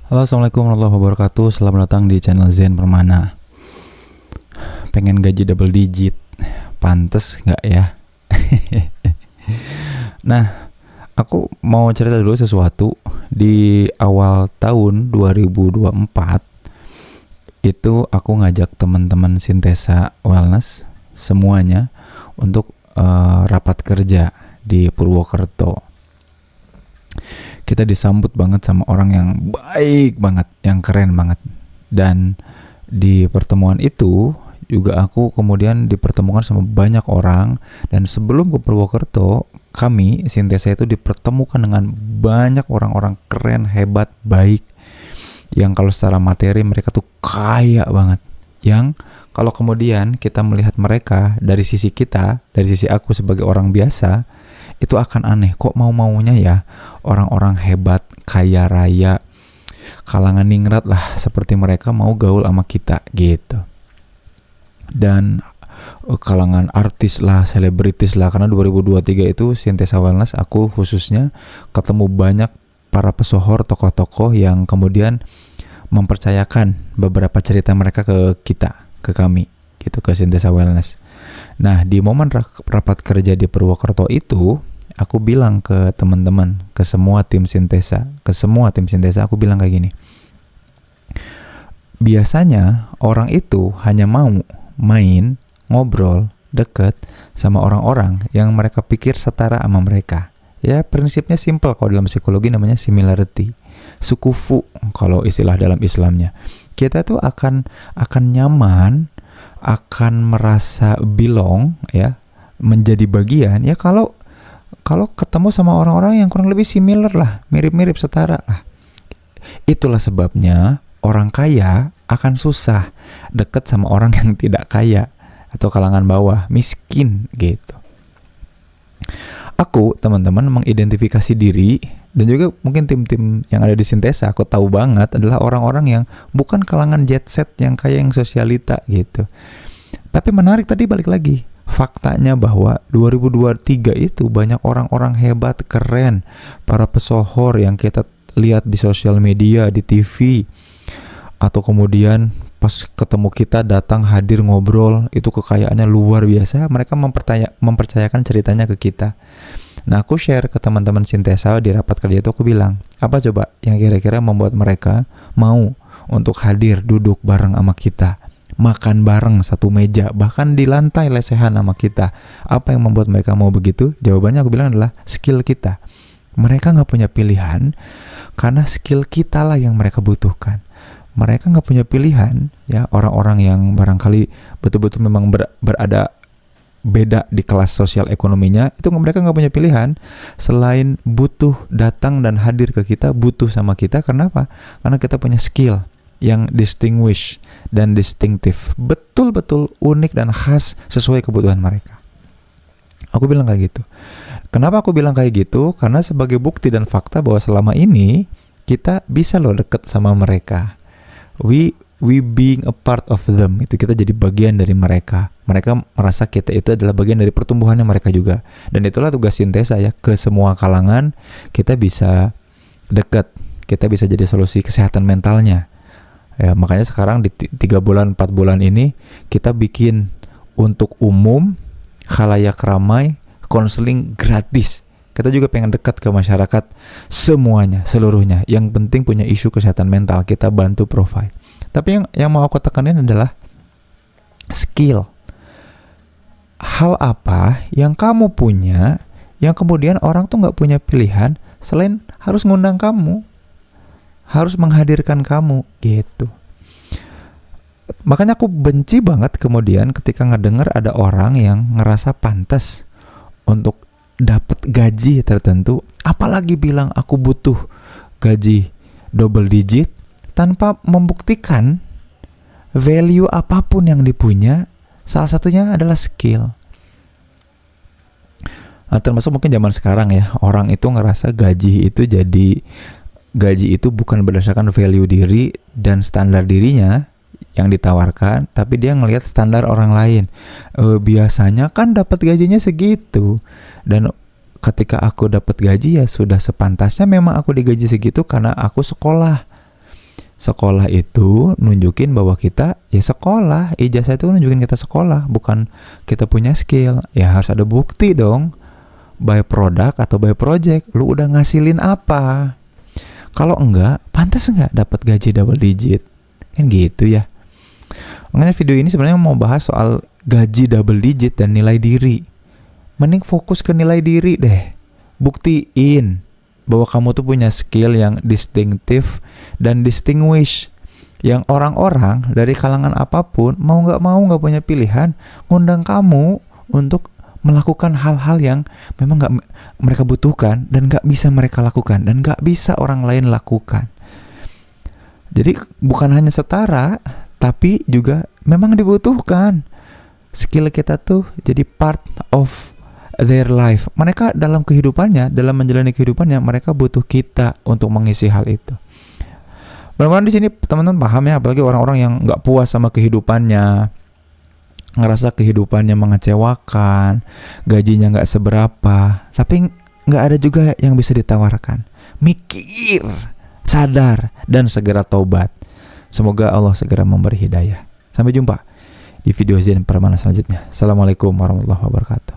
Halo, assalamualaikum warahmatullahi wabarakatuh. Selamat datang di channel Zen Permana. Pengen gaji double digit, pantes nggak ya? Nah, aku mau cerita dulu sesuatu. Di awal tahun 2024 itu aku ngajak teman-teman Sintesa Wellness semuanya untuk rapat kerja di Purwokerto. Kita disambut banget sama orang yang baik banget, yang keren banget. Dan di pertemuan itu juga aku kemudian dipertemukan sama banyak orang. Dan sebelum ke Purwokerto, kami Sintesa itu dipertemukan dengan banyak orang-orang keren, hebat, baik, yang kalau secara materi mereka tuh kaya banget. Yang kalau kemudian kita melihat mereka dari sisi kita, dari sisi aku sebagai orang biasa, itu akan aneh, kok mau-maunya ya orang-orang hebat, kaya raya, kalangan ningrat lah seperti mereka mau gaul sama kita gitu. Dan kalangan artis lah, selebritis lah, karena 2023 itu Sintesa Wellness aku khususnya ketemu banyak para pesohor, tokoh-tokoh yang kemudian mempercayakan beberapa cerita mereka ke kita, ke kami gitu, ke Sintesa Wellness. Nah, di momen rapat kerja di Purwokerto itu, aku bilang ke teman-teman, ke semua tim Sintesa, aku bilang kayak gini. Biasanya orang itu hanya mau main, ngobrol, deket sama orang-orang yang mereka pikir setara sama mereka. Ya, prinsipnya simple, kalau dalam psikologi namanya similarity. Sukufu kalau istilah dalam Islamnya. Kita tuh akan nyaman, akan merasa belong ya, menjadi bagian ya kalau ketemu sama orang-orang yang kurang lebih similar lah, mirip-mirip, setara lah. Itulah sebabnya orang kaya akan susah deket sama orang yang tidak kaya atau kalangan bawah, miskin gitu. Aku, teman-teman, mengidentifikasi diri, dan juga mungkin tim-tim yang ada di Sintesa, aku tahu banget adalah orang-orang yang bukan kalangan jet set yang kayak yang sosialita gitu. Tapi menarik tadi, balik lagi, faktanya bahwa 2023 itu banyak orang-orang hebat, keren, para pesohor yang kita lihat di sosial media, di TV, atau kemudian pas ketemu kita datang hadir ngobrol, itu kekayaannya luar biasa. Mereka mempercayakan ceritanya ke kita. Nah, aku share ke teman-teman Sintesa di rapat kerja itu, aku bilang, apa coba yang kira-kira membuat mereka mau untuk hadir duduk bareng sama kita, makan bareng satu meja, bahkan di lantai lesehan sama kita. Apa yang membuat mereka mau begitu? Jawabannya aku bilang adalah skill kita. Mereka gak punya pilihan karena skill kita lah yang mereka butuhkan. Mereka gak punya pilihan ya, orang-orang yang barangkali betul-betul memang berada beda di kelas sosial ekonominya, itu mereka gak punya pilihan selain butuh datang dan hadir ke kita, butuh sama kita. Kenapa? Karena kita punya skill yang distinguish dan distinctive, betul-betul unik dan khas sesuai kebutuhan mereka. Aku bilang kayak gitu. Kenapa aku bilang kayak gitu? Karena sebagai bukti dan fakta bahwa selama ini kita bisa loh deket sama mereka. We being a part of them, itu kita jadi bagian dari mereka. Mereka merasa kita itu adalah bagian dari pertumbuhannya mereka juga. Dan itulah tugas Sintesa ya, ke semua kalangan kita bisa dekat, kita bisa jadi solusi kesehatan mentalnya. Ya, makanya sekarang di 3 bulan 4 bulan ini kita bikin untuk umum, khalayak ramai, konseling gratis. Kita juga pengen dekat ke masyarakat semuanya, seluruhnya. Yang penting punya isu kesehatan mental, kita bantu provide. Tapi yang mau aku tekanin adalah skill. Hal apa yang kamu punya, yang kemudian orang tuh gak punya pilihan selain harus ngundang kamu, harus menghadirkan kamu gitu. Makanya aku benci banget kemudian ketika ngedenger ada orang yang ngerasa pantas untuk dapat gaji tertentu, apalagi bilang aku butuh gaji double digit, tanpa membuktikan value apapun yang dipunya. Salah satunya adalah skill. Nah, termasuk mungkin zaman sekarang ya, orang itu ngerasa gaji itu bukan berdasarkan value diri dan standar dirinya yang ditawarkan, tapi dia ngelihat standar orang lain. Biasanya kan dapat gajinya segitu, dan ketika aku dapat gaji ya sudah sepantasnya memang aku digaji segitu karena aku sekolah, Sekolah itu nunjukin bahwa kita ya sekolah, ijazah itu nunjukin kita sekolah, bukan kita punya skill. Ya harus ada bukti dong, by product atau by project, lu udah ngasilin apa. Kalau enggak, pantas enggak dapat gaji double digit? Kan gitu ya. Makanya video ini sebenarnya mau bahas soal gaji double digit dan nilai diri. Mending fokus ke nilai diri deh. Buktiin bahwa kamu tuh punya skill yang distinctive dan distinguish, yang orang-orang dari kalangan apapun mau nggak punya pilihan ngundang kamu untuk melakukan hal-hal yang memang nggak mereka butuhkan dan nggak bisa mereka lakukan dan nggak bisa orang lain lakukan. Jadi bukan hanya setara, tapi juga memang dibutuhkan. Skill kita tuh jadi part of their life. Mereka dalam kehidupannya, dalam menjalani kehidupannya, mereka butuh kita untuk mengisi hal itu. Mudah-mudahan di sini teman-teman paham ya, apalagi orang-orang yang nggak puas sama kehidupannya, ngerasa kehidupannya mengecewakan, gajinya nggak seberapa, tapi nggak ada juga yang bisa ditawarkan. Mikir, sadar, dan segera taubat. Semoga Allah segera memberi hidayah. Sampai jumpa di video Zen Pramana selanjutnya. Assalamualaikum warahmatullahi wabarakatuh.